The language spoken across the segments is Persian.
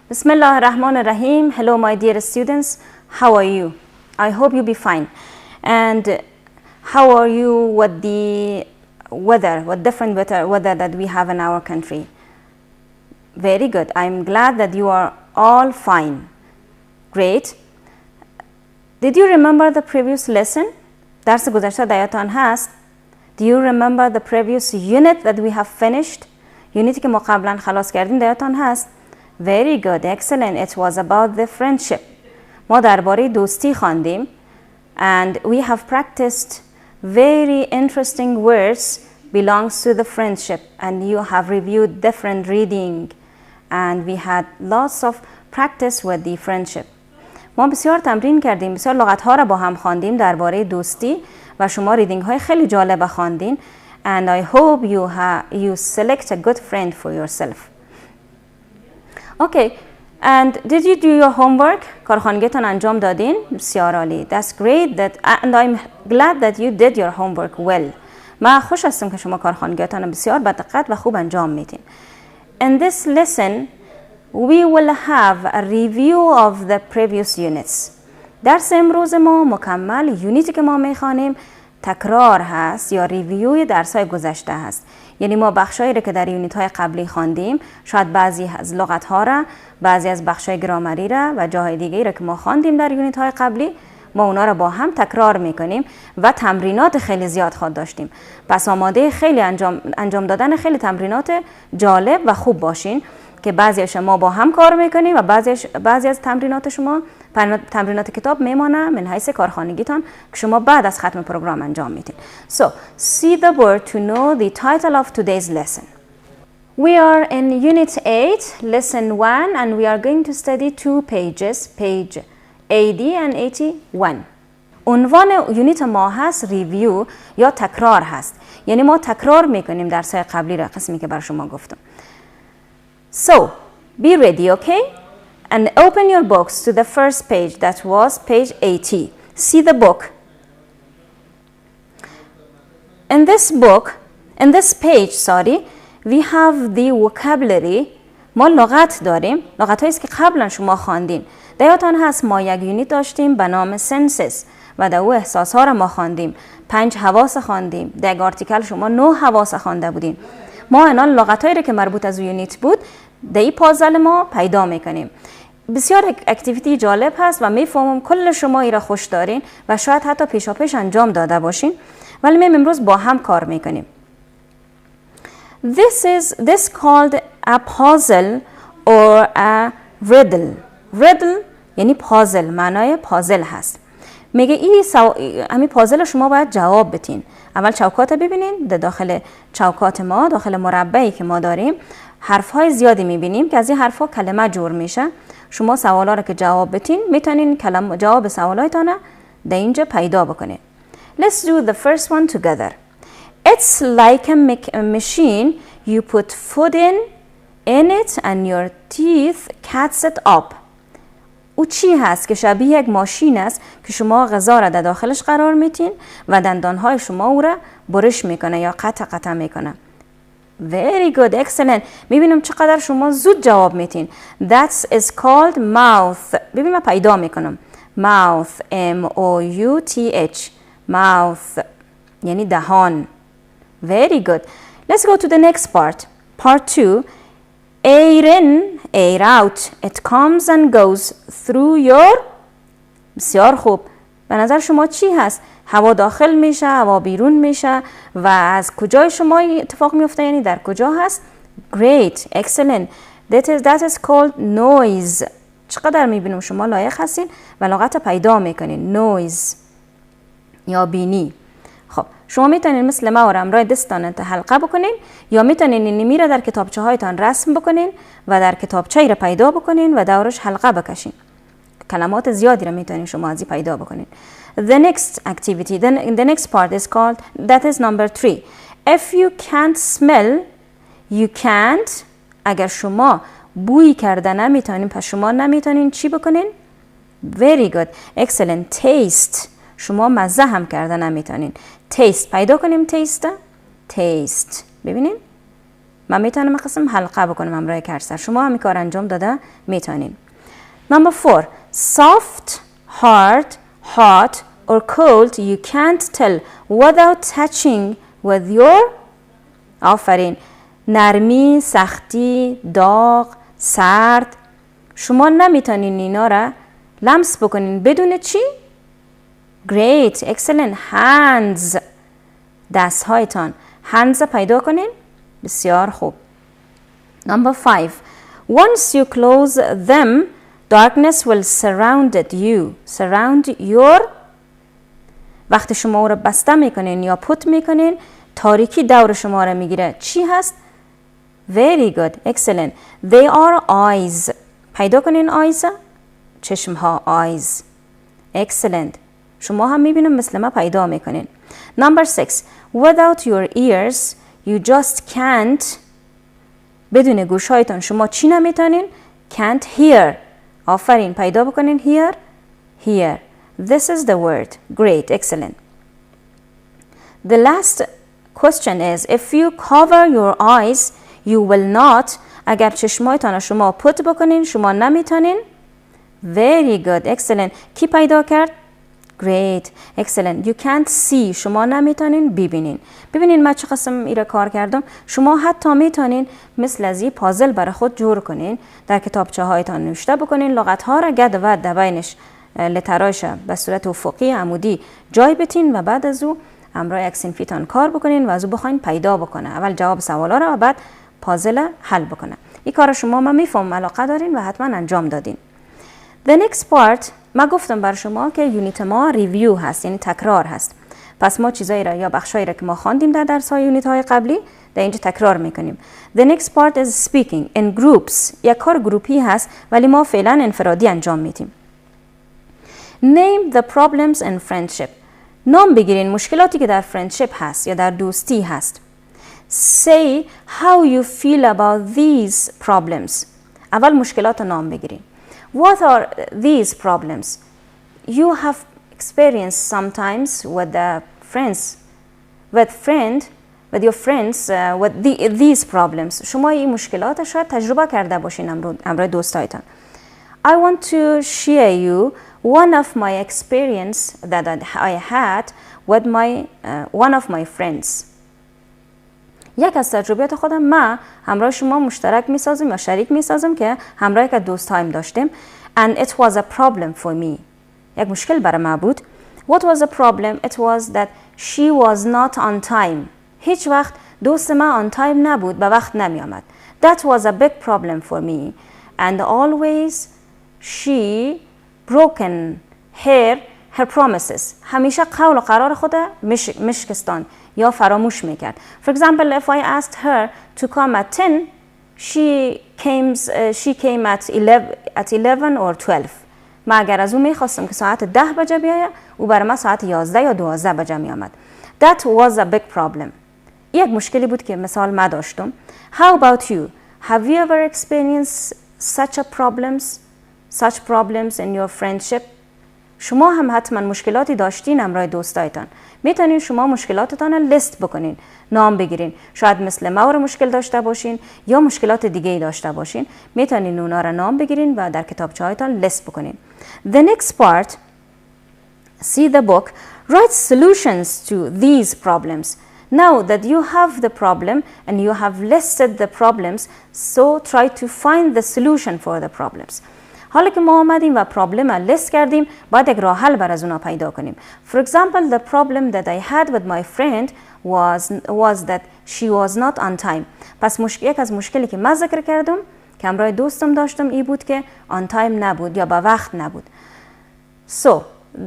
Bismillah ar-Rahman ar-Rahim. Hello my dear students. How are you? I hope you be fine. And how are you with the weather, what different weather that we have in our country? Very good. I'm glad that you are all fine. Great. Did you remember the previous lesson? درس گذشته در یادتان هست؟ Do you remember the previous unit that we have finished? یونیتی که ما قبلا خلاص کردیم در یادتان هست؟ Very good, excellent. It was about the friendship. ما درباره دوستی خواندیم and we have practiced very interesting words belongs to the friendship and you have reviewed different reading and we had lots of practice with the friendship. ما بسیار تمرین کردیم، بسیار لغت‌ها را با هم خواندیم درباره دوستی و شما ریدینگ های خیلی جالب خواندین and I hope you select a good friend for yourself. Okay, and did you do your homework? کارخانگیتان انجام دادین؟ بسیار عالی. That's great and I'm glad that you did your homework well. من خوش هستم که شما کارخانگیتان بسیار با دقت و خوب انجام میدین. In this lesson we will have a review of the previous units. درس امروز ما مکمل یونیتی که ما میخوانیم تکرار هست یا ریویوی درس‌های گذشته هست. یعنی ما بخشایی را که در یونیت‌های قبلی خواندیم، شاید بعضی از لغت‌ها را، بعضی از بخش‌های گرامری را و جاهای دیگه‌ای را که ما خواندیم در یونیت‌های قبلی، ما اونا را با هم تکرار می‌کنیم و تمرینات خیلی زیاد خواهد داشتیم. پس آماده خیلی انجام دادن خیلی تمرینات جالب و خوب باشین که بعضیش ما با هم کار می‌کنیم و بعضی از تمرینات شما تمرینات کتاب میمانه من حیث کارخانگیتان که شما بعد از ختم پروگرام انجام میدین. So, see the word to know the title of today's lesson. We are in Unit 8, Lesson 1 and we are going to study 2 pages, page 80 and 81. عنوان یونیت ما هست ریویو یا تکرار هست. یعنی ما تکرار میکنیم درس‌های قبلی را قسمی که بر شما گفتم. So, be ready, okay? And open your books to the first page, that was page 80. See the book. In this page, we have the vocabulary. ما لغت داریم. لغت هاییست که قبلا شما خواندین. در یادتان هست ما یک یونیت داشتیم به نام senses و در او احساس ها را ما خواندیم. 5 حواس خواندیم. در آرتیکل شما 9 حواس خوانده بودین. ما الان لغت هایی که مربوط از یونیت بود در این پازل ما پیدا میکنیم. بسیار اکتیویتی جالب هست و میفهمم کل شما ای را خوش دارین و شاید حتی پیشاپیش انجام داده باشین ولی ما امروز با هم کار میکنیم. This called a puzzle or a riddle. Riddle یعنی پازل، معنای پازل هست. میگه همین پازل شما باید جواب بدین. اول چوکات ببینین، در داخل چوکات ما، داخل مربعی که ما داریم حرف های زیادی میبینیم که از این حرف ها کلمه جور میشه. شما سوالا رو که جواب بدین میتونین جواب سوالایتان در اینجا پیدا بکنین. Let's do the first one together. It's like a machine you put food in it and your teeth catch it up. او چی هست که شبیه یک ماشین است که شما غذا را در داخلش قرار میتین و دندانهای شما او را برش میکنه یا قطع میکنه. Very good, excellent. میبینم چقدر شما زود جواب میتین. That is called mouth. ببین من پیدا میکنم. Mouth, M-O-U-T-H. Mouth. یعنی دهان. Very good. Let's go to the next part. Part 2. Air in, air out. It comes and goes through your. بسیار خوب. به نظر شما چی هست؟ هوا داخل میشه، هوا بیرون میشه و از کجای شما اتفاق میفته، یعنی در کجا هست؟ Great, excellent. That is called noise. چقدر میبینم شما لایق هستین و لغت پیدا میکنین. Noise یا بینی. خب شما میتونین مثل ما و امرای دستان حلقه بکنین یا میتونین این میره در کتابچه هایتان رسم بکنین و در کتابچه را پیدا بکنین و دورش حلقه بکشین. کلمات زیادی را میتونین شما ازی پیدا بکنین. The next activity, the next part is called, that is number 3. If you can't smell, you can't. اگر شما بوی کرده نمیتونین پس شما نمیتونین چی بکنین؟ Very good, excellent. Taste. شما مزه هم کرده نمیتونین. Taste. پیدا کنیم taste. Taste. ببینین. من میتونم قسم حلقه بکنم همراه کرسر. شما هم کار انجام داده میتونین. Number 4. Soft, hard, hot or cold you can't tell without touching with your. آفرین. نرمی، سختی، داغ، سرد. شما نمیتونین اینا را لمس بکنین بدون چی؟ Great, excellent. Hands. دست هایتان. Hands پیدا کنین. بسیار خوب. Number 5. Once you close them, darkness will surround your. وقتی شما او را بسته میکنین یا پوت میکنین، تاریکی دور شما را میگیره. چی هست؟ Very good, excellent. They are eyes. پیدا کنین eyes. چشم ها eyes. Excellent. شما هم میبینم مثل ما پیدا میکنین. Number 6. Without your ears, you just can't. بدون گوش هایتان شما چی نمیتونین؟ Can't hear. آفرین. پیدا بکنین hear. Hear. This is the word. Great, excellent. The last question is, if you cover your eyes, you will not. اگر چشمایتان شما پوت بکنین شما نمیتونین. Very good, excellent. کی پیدا کرد؟ Great, excellent. You can't see. شما نمیتونین ببینین. ببینین من چه قسم ایره کار کردم. شما حتی میتونین مثل از این پازل برای خود جور کنین. در کتابچه هایتان نوشته بکنین. لغت ها را گد و دبینش لترایش به صورت افقی عمودی جای بتین و بعد از او همراه یک صنفیتان کار بکنین و از او بخواین پیدا بکنه. اول جواب سوالا را و بعد پازل حل بکنه. این کار شما من میفهم علاقه دارین و حتما انجام دادین. The next part ما گفتم بر شما که یونیت ما ریویو هست، یعنی تکرار هست. پس ما چیزایی را یا بخشایی را که ما خواندیم در درس های یونیت های قبلی در اینجا تکرار میکنیم. The next part is speaking in groups. یک کار گروپی هست ولی ما فعلا انفرادی انجام میدیم. Name the problems in friendship. نام بگیرین مشکلاتی که در friendship هست یا در دوستی هست. Say how you feel about these problems. اول مشکلات نام بگیرین. What are these problems? You have experienced sometimes with the friends, with your friends, with these problems. شما این مشکلات شاید تجربه کرده باشین امروز دوستایتان. I want to share you one of my experience that I had with one of my friends. یک از تجربیات خودم ما همراه شما مشترک میسازم یا شریک میسازم که همراه یک دوستایم داشتیم. And it was a problem for me. یک مشکل برای ما بود. What was the problem? It was that she was not on time. هیچ وقت دوست ما on time نبود، به وقت نمی آمد. That was a big problem for me. And always she broken her promises. همیشه قول و قرار خود مشکستان یا فراموش میکرد. For example, if I asked her to come at 10, she came at 11 or 12. من اگر از او میخواستم که ساعت 10 بجه بیاید، او برای من ساعت 11 یا 12 بجه می آمد. That was a big problem. یک مشکلی بود که مثال ما داشتم. How about you? Have you ever experienced such problems in your friendship? شما هم حتما مشکلاتی داشتین همراه دوستایتان. میتونین شما مشکلاتتان رو لیست بکنین، نام بگیرین. شاید مثل ما رو مشکل داشته باشین یا مشکلات دیگه ای داشته باشین. میتونین اونا رو نام بگیرین و در کتابچه هایتان لیست بکنین. The next part, see the book, write solutions to these problems. Now that you have the problem and you have listed the problems, so try to find the solution for the problems. حالا که ما آمدیم و پرابلم را لیست کردیم، باید یک راه حل بر از اونا پیدا کنیم. For example, the problem that I had with my friend was that she was not on time. پس یک از مشکلی که من ذکر کردم که همراه دوستم داشتم ای بود که on time نبود یا به وقت نبود. So,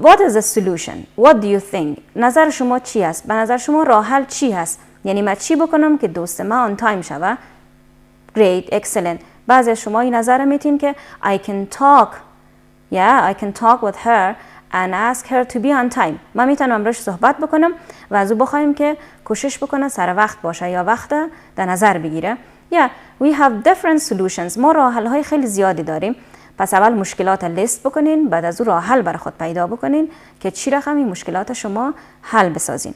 what is the solution? What do you think? نظر شما چی است؟ به نظر شما راه حل چی هست؟ یعنی من چی بکنم که دوست من on time شوه؟ Great, excellent. بعضی از شما این نظر میتین که I can talk with her and ask her to be on time. من میتونم امروز صحبت بکنم و از او بخوایم که کوشش بکنه سر وقت باشه یا وقت در نظر بگیره. We have different solutions. ما راه حل های خیلی زیادی داریم. پس اول مشکلات لیست بکنین، بعد از او راه حل برای خود پیدا بکنین که چی رقم این مشکلات شما حل بسازین.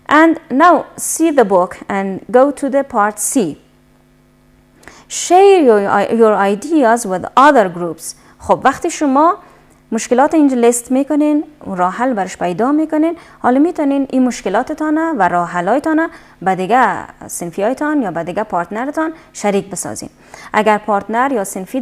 And now see the book and go to the part C. share your ideas with other groups. خب وقتی شما مشکلات اینجا لیست میکنین، راه حل برش پیدا میکنین، حالا میتونین این مشکلاتتان و راه حلایتان با دیگه صنفیایتان یا با دیگه پارتنرتان شریک بسازین. اگر پارتنر یا صنفی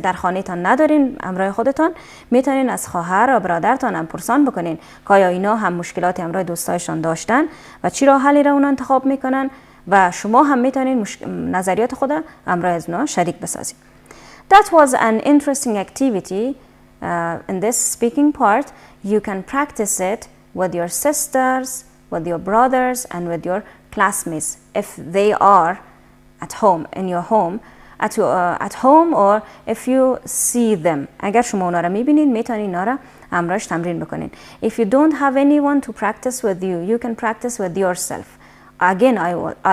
در خانهتان ندارین همراه خودتان، میتونین از خواهر و برادرتان هم پرسان بکنین که آیا اینا هم مشکلات همراه دوستایشان داشتن و چی راه حلی را اون انتخاب میکنن و شما هم میتونین نظریات خود همراه از اونا شریک بسازین. That was an interesting activity. In this speaking part, you can practice it with your sisters, with your brothers, and with your classmates if they are at home, in your home, at home, or if you see them. اگر شما اونا را میبینید میتونید اونا را همراهش تمرین بکنید. If you don't have anyone to practice with you, you can practice with yourself. Again,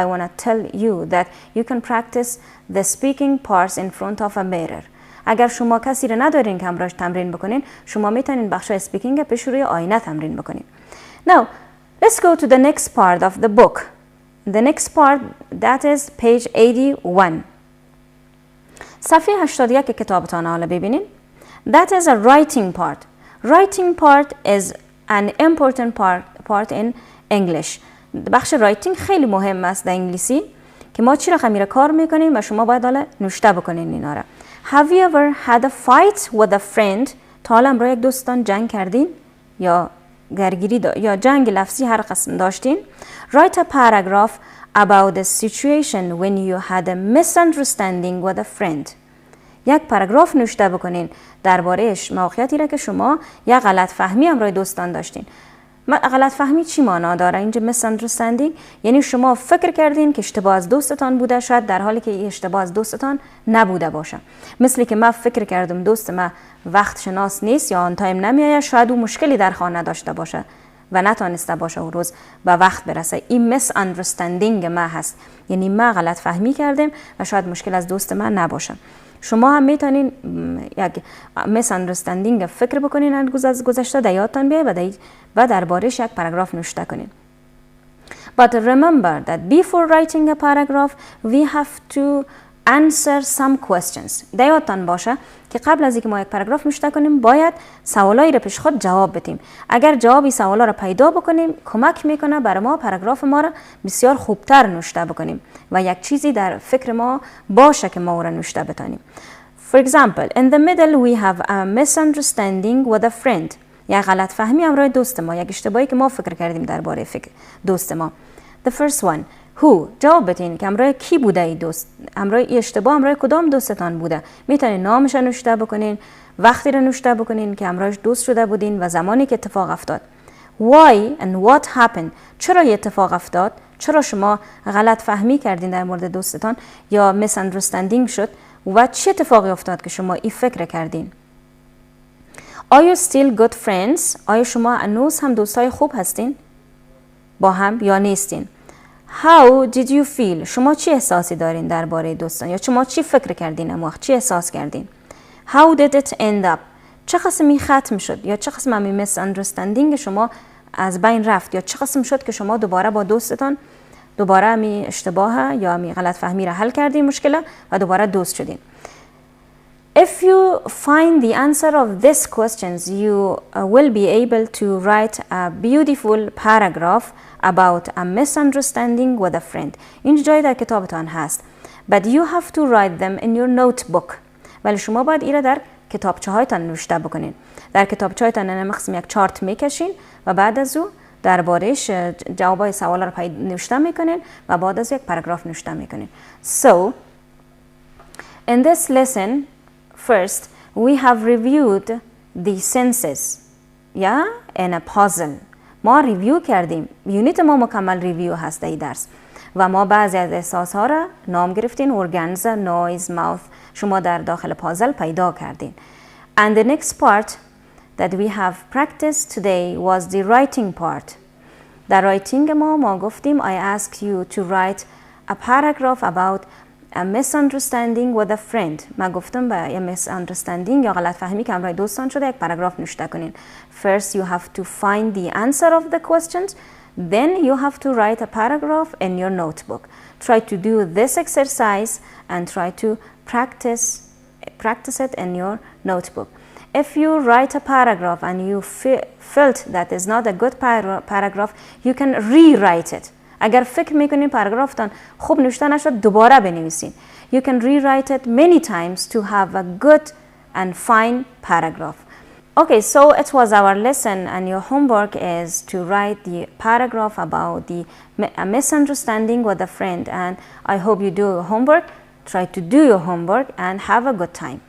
I want to tell you that you can practice the speaking parts in front of a mirror. اگر شما کسی رو ندارین که همراهش تمرین بکنین، شما میتونین بخشای اسپیکینگ پیش روی آینه تمرین بکنین. Now, let's go to the next part of the book. The next part, that is page 81. صفحه 81 کتابتان حالا ببینین. That is a writing part. Writing part is an important part in English. بخش writing خیلی مهم است در انگلیسی که ما چی را خمیره کار میکنیم و شما باید حالا نوشته بکنین اینا را. Have you ever had a fight with a friend? تا حالا همراه یک دوستان جنگ کردین یا درگیری یا جنگ لفظی هر قسم داشتین؟ Write a paragraph about the situation when you had a misunderstanding with a friend. یک پاراگراف نوشته بکنین درباره موقعیتی را که شما یا غلط فهمی همراه دوستان داشتین. غلط فهمی چی معنا داره اینجا؟ misunderstanding یعنی شما فکر کردین که اشتباه از دوستتان بوده، شاید در حالی که این اشتباه از دوستتان نبوده باشه. مثل که من فکر کردم دوست ما وقت شناس نیست یا آن تایم نمیآید، شاید او مشکلی در خانه داشته باشه و نتونسته باشه اون روز به وقت برسه. این misunderstanding ما هست، یعنی ما غلط فهمی کردیم و شاید مشکل از دوست من نباشه. شما هم میتونین یک misunderstanding فکر بکنین از گذشته در یادتان بیاید و درباره‌اش یک پاراگراف نوشته کنین. But remember that before writing a paragraph, we have to answer some questions. در یادتان باشه که قبل از اینکه ما یک پاراگراف نوشته کنیم باید سوالایی را پیش خود جواب بدیم. اگر جوابی سوالا را پیدا بکنیم کمک میکنه برای ما پاراگراف ما را بسیار خوبتر نوشته بکنیم و یک چیزی در فکر ما باشه که ما او را نوشته بتانیم. For example, in the middle we have a misunderstanding with a friend. یک غلط فهمی همراه دوست ما، یک اشتباهی که ما فکر کردیم درباره دوست ما. The first one, who. جواب بدین که همراه کی بوده ای دوست، همراه ای اشتباه همراه کدام دوستتان بوده. میتونین نامش نوشته بکنین، وقتی را نوشته بکنین که همراهش دوست شده بودین و زمانی که اتفاق افتاد. Why and what happened. چرا این اتفاق افتاد؟ چرا شما غلط فهمی کردین در مورد دوستتان یا misunderstanding شد و چه اتفاقی افتاد که شما این فکر کردین؟ Are you still good friends? آیا شما هنوز هم دوستای خوب هستین با هم یا نیستین؟ How did you feel? شما چی احساسی دارین درباره دوستان یا شما چی فکر کردین اما چی احساس کردین؟ How did it end up? چه قسمی ختم شد یا چه قسم می misunderstanding شما از بین رفت یا چه قسم شد که شما دوباره با دوستتان دوباره می اشتباه یا می غلط فهمی را حل کردین مشکل و دوباره دوست شدین. If you find the answer of these questions, you will be able to write a beautiful paragraph about a misunderstanding with a friend. این جای در کتابتان هست. But you have to write them in your notebook. ولی شما باید این را در کتابچه هایتان نوشته بکنین. در کتابچه هایتان نمخصم یک چارت میکشین و بعد از او دربارهش جوابای سوالا را نوشته میکنین و بعد از یک پاراگراف نوشته میکنین. So, in this lesson, first, we have reviewed the senses, in a puzzle. ما ریویو کردیم. یونیت ما مکمل ریویو هست در درس و ما بعضی از احساس ها را نام گرفتین. organs, noise, mouth. شما در داخل پازل پیدا کردین. And the next part that we have practiced today was the writing part. در رایتینگ ما گفتیم I ask you to write a paragraph about a misunderstanding with a friend. من گفتم با یه misunderstanding یا غلط فهمی که همراه دوستان شده یک پاراگراف نوشته کنین. First you have to find the answer of the questions, then you have to write a paragraph in your notebook. try to do this exercise and try to practice it in your notebook. If you write a paragraph and you felt that is not a good paragraph, you can rewrite it. اگر فکر میکنین پاراگرافتان خوب نوشته نشد دوباره بنویسین. You can rewrite it many times to have a good and fine paragraph. Okay, so it was our lesson, and your homework is to write the paragraph about a misunderstanding with a friend, and I hope you do your homework. Try to do your homework and have a good time.